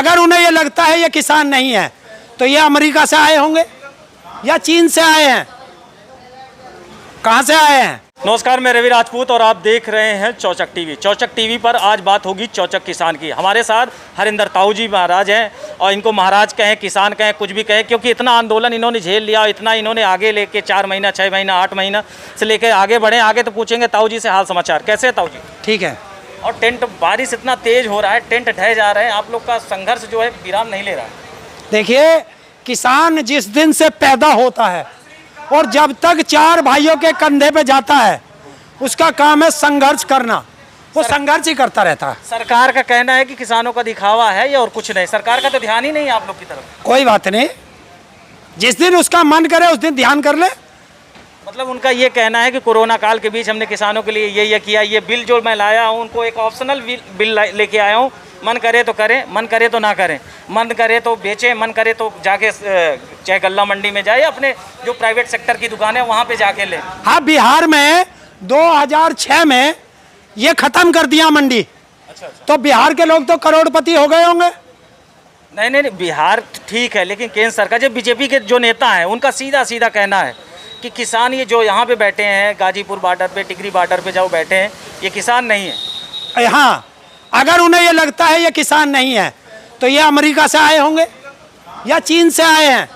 अगर उन्हें ये लगता है ये किसान नहीं है तो ये अमेरिका से आए होंगे या चीन से आए हैं, कहां से आए हैं? नमस्कार, मैं रवि राजपूत और आप देख रहे हैं चौचक टीवी। चौचक टीवी पर आज बात होगी चौचक किसान की। हमारे साथ हरिंदर ताऊ जी महाराज हैं और इनको महाराज कहें, किसान कहें, कुछ भी कहें, क्योंकि इतना आंदोलन इन्होंने झेल लिया, इतना इन्होंने आगे लेके 4 महीना 6 महीना 8 महीना से लेके आगे बढ़े। आगे तो पूछेंगे ताऊ जी से हाल समाचार, कैसे है ताऊ जी? ठीक है। और टेंट, बारिश इतना तेज हो रहा है, टेंट ढह जा रहे हैं, आप लोग का संघर्ष जो है विराम नहीं ले रहा है। देखिए, किसान जिस दिन से पैदा होता है और जब तक 4 भाइयों के कंधे पे जाता है उसका काम है संघर्ष करना। वो संघर्ष ही करता रहता है। सरकार का कहना है कि किसानों का दिखावा है या और कुछ नहीं। सरकार का तो ध्यान ही नहीं है आप लोग की तरफ। कोई बात नहीं, जिस दिन उसका मन करे उस दिन ध्यान कर ले। मतलब उनका ये कहना है कि कोरोना काल के बीच हमने किसानों के लिए ये किया, ये बिल जो मैं लाया हूँ उनको एक ऑप्शनल बिल लेके आया हूँ। मन करे तो करें, मन करे तो ना करें, मन करे तो बेचें, मन करे तो जाके चाहे गल्ला मंडी में जाए, अपने जो प्राइवेट सेक्टर की दुकान है वहाँ पे जाके ले। हाँ, बिहार में 2006 में ये खत्म कर दिया मंडी। अच्छा। तो बिहार के लोग तो करोड़पति हो गए होंगे। नहीं, बिहार ठीक है, लेकिन केंद्र सरकार, जो बीजेपी के जो नेता हैं उनका सीधा सीधा कहना है कि किसान ये जो यहाँ पे बैठे हैं, गाजीपुर बॉर्डर पे, टिकरी बॉर्डर पे जो बैठे हैं, ये किसान नहीं है। हाँ, अगर उन्हें ये लगता है ये किसान नहीं है तो ये अमेरिका से आए होंगे या चीन से आए हैं,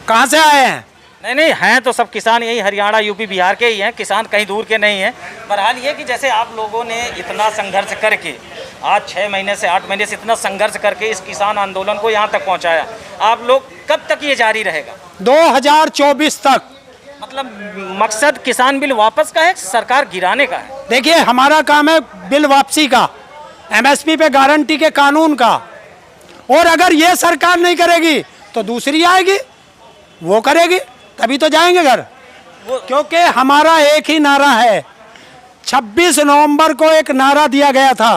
कहां से आए हैं? नहीं, हैं तो सब किसान यही हरियाणा, यूपी, बिहार के ही हैं, किसान कहीं दूर के नहीं हैं। बहरहाल ये कि जैसे आप लोगों ने इतना संघर्ष करके आज 6 महीने से 8 महीने से इतना संघर्ष करके इस किसान आंदोलन को यहाँ तक पहुँचाया, आप लोग कब तक ये जारी रहेगा? 2024 तक। मतलब मकसद किसान बिल वापस का है, सरकार गिराने का है? देखिए, हमारा काम है बिल वापसी का, एमएसपी पे गारंटी के कानून का। और अगर ये सरकार नहीं करेगी तो दूसरी आएगी, वो करेगी, तभी तो जाएंगे घर। क्योंकि हमारा एक ही नारा है। 26 नवंबर को एक नारा दिया गया था,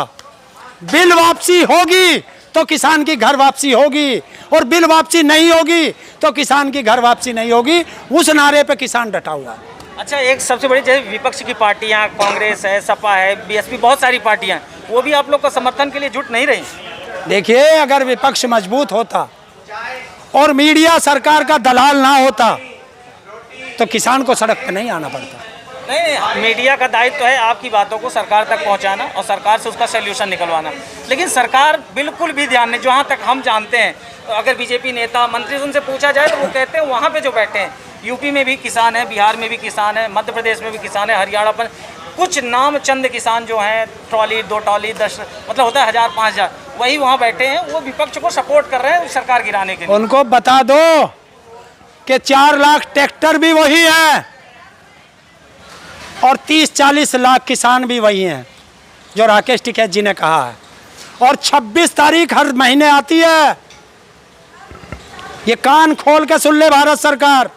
बिल वापसी होगी तो किसान की घर वापसी होगी, और बिल वापसी नहीं होगी तो किसान की घर वापसी नहीं होगी। उस नारे पे किसान डटा हुआ है। अच्छा, एक सबसे बड़ी जैसे विपक्ष की पार्टियां, कांग्रेस है, सपा है, बीएसपी, बहुत सारी पार्टियां, वो भी आप लोग का समर्थन के लिए जुट नहीं रही। देखिए, अगर विपक्ष मजबूत होता और मीडिया सरकार का दलाल ना होता तो किसान को सड़क पे नहीं आना पड़ता। नहीं, मीडिया का दायित्व है आपकी बातों को सरकार तक पहुंचाना और सरकार से उसका सोल्यूशन निकलवाना, लेकिन सरकार बिल्कुल भी ध्यान नहीं। जहां तक हम जानते हैं, तो अगर बीजेपी नेता मंत्री उनसे पूछा जाए तो वो कहते हैं वहाँ पे जो बैठे हैं, यूपी में भी किसान है, बिहार में भी किसान है, मध्य प्रदेश में भी किसान है, हरियाणा पर कुछ नाम चंद किसान जो हैं, ट्रॉली 2 ट्रॉली 10, मतलब होता है 1000 5000, वही वहाँ बैठे हैं, वो विपक्ष को सपोर्ट कर रहे हैं सरकार गिराने के लिए। उनको बता दो कि 4 लाख ट्रैक्टर भी वही है और 30-40 लाख किसान भी वही हैं, जो राकेश टिकैत जी ने कहा है। और 26 तारीख हर महीने आती है, ये कान खोल के सुन ले भारत सरकार।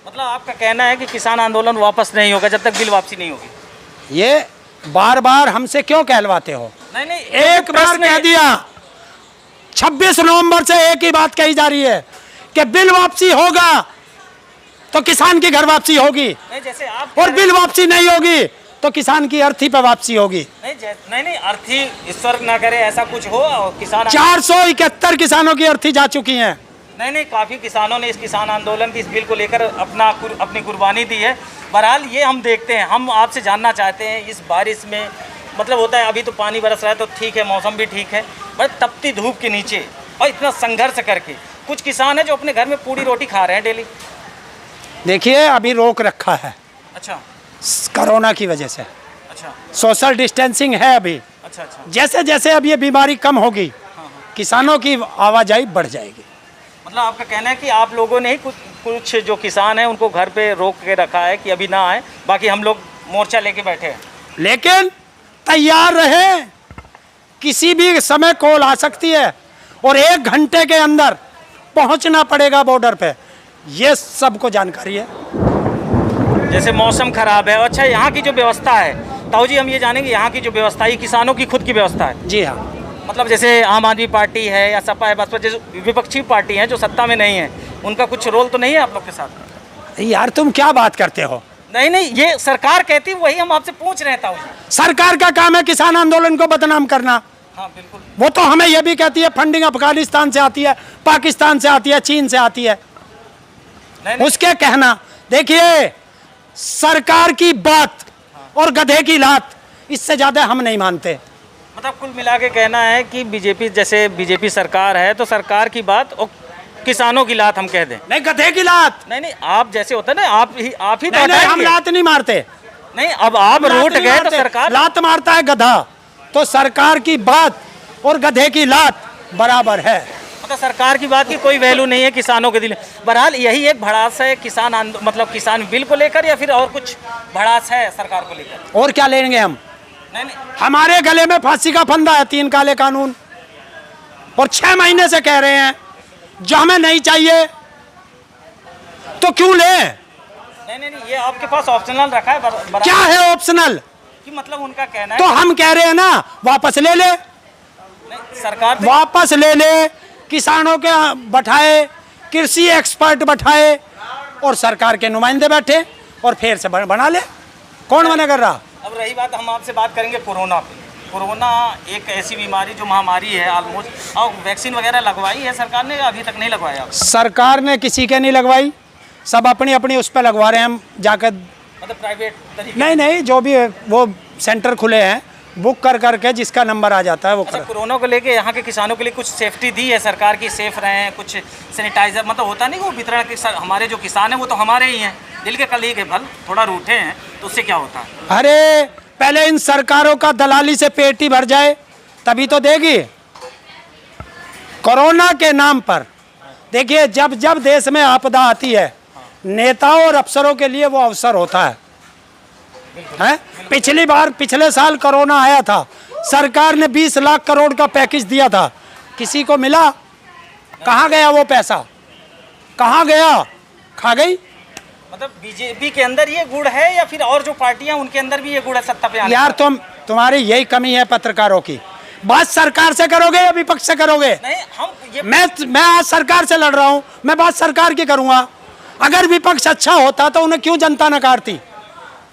मतलब आपका कहना है कि किसान आंदोलन वापस नहीं होगा जब तक बिल वापसी नहीं होगी। ये बार बार हमसे क्यों कहलवाते हो? नहीं, एक बार कह दिया। 26 नवंबर से एक ही बात कही जा रही है कि बिल वापसी होगा तो किसान की घर वापसी होगी, जैसे आप, और बिल वापसी नहीं होगी तो किसान की अर्थी पे वापसी होगी। नहीं, अर्थी ईश्वर ना करे ऐसा कुछ हो। किसान 471 किसानों की अर्थी जा चुकी हैं। नहीं, काफ़ी किसानों ने इस किसान आंदोलन की, इस बिल को लेकर अपनी कुर्बानी दी है। बहरहाल ये हम देखते हैं, हम आपसे जानना चाहते हैं, इस बारिश में मतलब होता है, अभी तो पानी बरस रहा है तो ठीक है, मौसम भी ठीक है, बट तपती धूप के नीचे और इतना संघर्ष करके कुछ किसान हैं जो अपने घर में पूरी रोटी खा रहे हैं डेली। देखिए, अभी रोक रखा है। अच्छा, कोरोना की वजह से। अच्छा, सोशल डिस्टेंसिंग है अभी। अच्छा, जैसे जैसे अब ये बीमारी कम होगी, किसानों की आवाजाही बढ़ जाएगी। मतलब आपका कहना है कि आप लोगों ने ही कुछ जो किसान हैं उनको घर पे रोक के रखा है कि अभी ना आए, बाकी हम लोग मोर्चा लेके बैठे हैं। लेकिन तैयार रहे, किसी भी समय कॉल आ सकती है और 1 घंटे के अंदर पहुंचना पड़ेगा बॉर्डर पे, ये सबको जानकारी है। जैसे मौसम खराब है। अच्छा, यहाँ की जो व्यवस्था है ताऊ जी, हम ये जानेंगे यहाँ की जो व्यवस्था है किसानों की खुद की व्यवस्था है? जी हाँ। मतलब जैसे आम आदमी पार्टी है या सपा है, बसपा, जैसे विपक्षी पार्टी हैं जो सत्ता में नहीं है, उनका कुछ रोल तो नहीं है आप लोग के साथ? यार, तुम क्या बात करते हो? नहीं, ये सरकार कहती, वही हम आपसे पूछ रहे हैं ताऊ जी। सरकार का काम है किसान आंदोलन को बदनाम करना। हाँ बिल्कुल। वो तो हमें ये भी कहती है फंडिंग अफगानिस्तान से आती है, पाकिस्तान से आती है, चीन से आती है। नहीं। उसके कहना, देखिए सरकार की बात और गधे की लात, इससे ज्यादा हम नहीं मानते। मतलब कुल मिला के कहना है कि बीजेपी, जैसे बीजेपी सरकार है तो सरकार की बात और किसानों की लात हम कह दें। नहीं, गधे की लात। नहीं, आप जैसे होता है ना, आप ही नहीं, नहीं, हम लात नहीं मारते। नहीं, अब आप रूठ गए तो सरकार लात मारता है गधा, तो सरकार की बात और गधे की लात बराबर है। मतलब सरकार की बात की कोई वैल्यू नहीं है किसानों के दिल। बहरहाल यही एक भड़ास है किसान मतलब किसान बिल को लेकर, या फिर और कुछ भड़ास है सरकार को लेकर? और क्या लेंगे हम? नहीं, हमारे गले में फांसी का फंदा है, 3 काले कानून, और 6 महीने से कह रहे हैं जो हमें नहीं चाहिए तो क्यों ले? नहीं, ये आपके पास ऑप्शनल रखा है। क्या है ऑप्शनल? कि मतलब उनका कहना है तो हम कह रहे हैं ना, वापस ले ले। नहीं, सरकार वापस ले ले, किसानों के बैठाए, कृषि एक्सपर्ट बैठाए और सरकार के नुमाइंदे बैठे और फिर से बना ले। कौन मना कर रहा? अब रही बात, हम आपसे बात करेंगे कोरोना पे। कोरोना एक ऐसी बीमारी जो महामारी है ऑलमोस्ट, और वैक्सीन वगैरह लगवाई है सरकार ने, अभी तक नहीं लगवाया? सरकार ने किसी के नहीं लगवाई, सब अपनी अपनी उस पर लगवा रहे हैं। हम जाकर मतलब प्राइवेट तरीके? नहीं, जो भी है वो सेंटर खुले हैं, बुक कर करके जिसका नंबर आ जाता है वो अच्छा, कर। कोरोना को लेके यहाँ के किसानों के लिए कुछ सेफ्टी दी है सरकार की, सेफ रहें, कुछ सैनिटाइजर, मतलब होता नहीं वो वितरण के हमारे जो किसान हैं वो तो हमारे ही हैं, दिल के कलीग है, भल थोड़ा रूठे हैं तो उससे क्या होता है? अरे पहले इन सरकारों का दलाली से पेट ही भर जाए तभी तो देगी। कोरोना के नाम पर देखिए, जब जब देश में आपदा आती है, नेताओं और अफसरों के लिए वो अवसर होता है। पिछली बार, पिछले साल कोरोना आया था, सरकार ने 20 लाख करोड़ का पैकेज दिया था, किसी को मिला? कहाँ गया वो पैसा? कहाँ गया? खा गई। मतलब बीजेपी के अंदर ये गुड़ है या फिर और जो पार्टियां उनके अंदर भी ये गुड़ है सत्ता पे आने? यार तुम्हारी यही कमी है पत्रकारों की। बात सरकार से करोगे या विपक्ष से करोगे? नहीं, हम ये मैं आज सरकार से लड़ रहा हूँ, मैं बात सरकार की करूंगा। अगर विपक्ष अच्छा होता तो उन्हें क्यों जनता नकारती?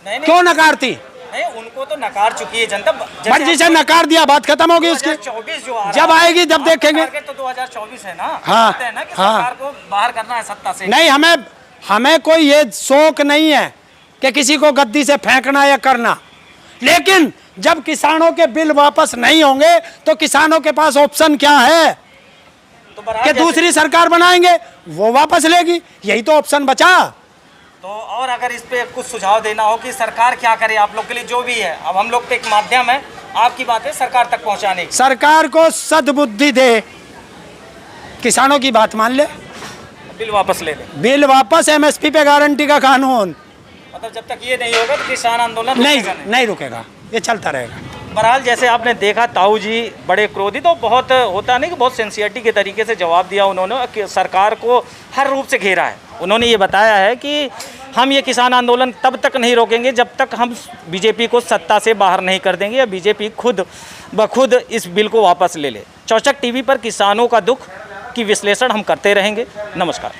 नहीं, क्यों नकारती? नहीं, उनको तो नकार चुकी है जनता। बट जिसे नकार दिया, बात खत्म होगी उसकी। 2024 जो आ रहा जब है, आएगी जब देखेंगे। तो 2024 है ना? हाँ, कहते हैं ना कि हाँ। सरकार को बाहर करना है सत्ता से। नहीं, हमें कोई ये शौक नहीं है कि किसी को गद्दी से फेंकना या करना, लेकिन जब किसानों के बिल वापस नहीं होंगे तो किसानों के पास ऑप्शन क्या है? तो कि दूसरी सरकार बनाएंगे, वो वापस लेगी, यही तो ऑप्शन बचा। तो और अगर इस पे कुछ सुझाव देना हो कि सरकार क्या करे आप लोग के लिए, जो भी है, अब हम लोग तो एक माध्यम है आपकी बातें सरकार तक पहुंचाने की। सरकार को सद्बुद्धि दे, किसानों की बात मान ले, बिल वापस ले ले। बिल वापस, एमएसपी पे गारंटी का कानून। मतलब जब तक ये नहीं होगा तो किसान आंदोलन नहीं रुकेगा, ये चलता रहेगा। बहरहाल जैसे आपने देखा, ताऊ जी बड़े क्रोधित, तो बहुत होता नहीं कि बहुत सिंसियरिटी के तरीके से जवाब दिया उन्होंने कि सरकार को हर रूप से घेरा है। उन्होंने ये बताया है कि हम ये किसान आंदोलन तब तक नहीं रोकेंगे जब तक हम बीजेपी को सत्ता से बाहर नहीं कर देंगे या बीजेपी खुद ब खुद इस बिल को वापस ले ले। चौचक टीवी पर किसानों का दुख की विश्लेषण हम करते रहेंगे। नमस्कार।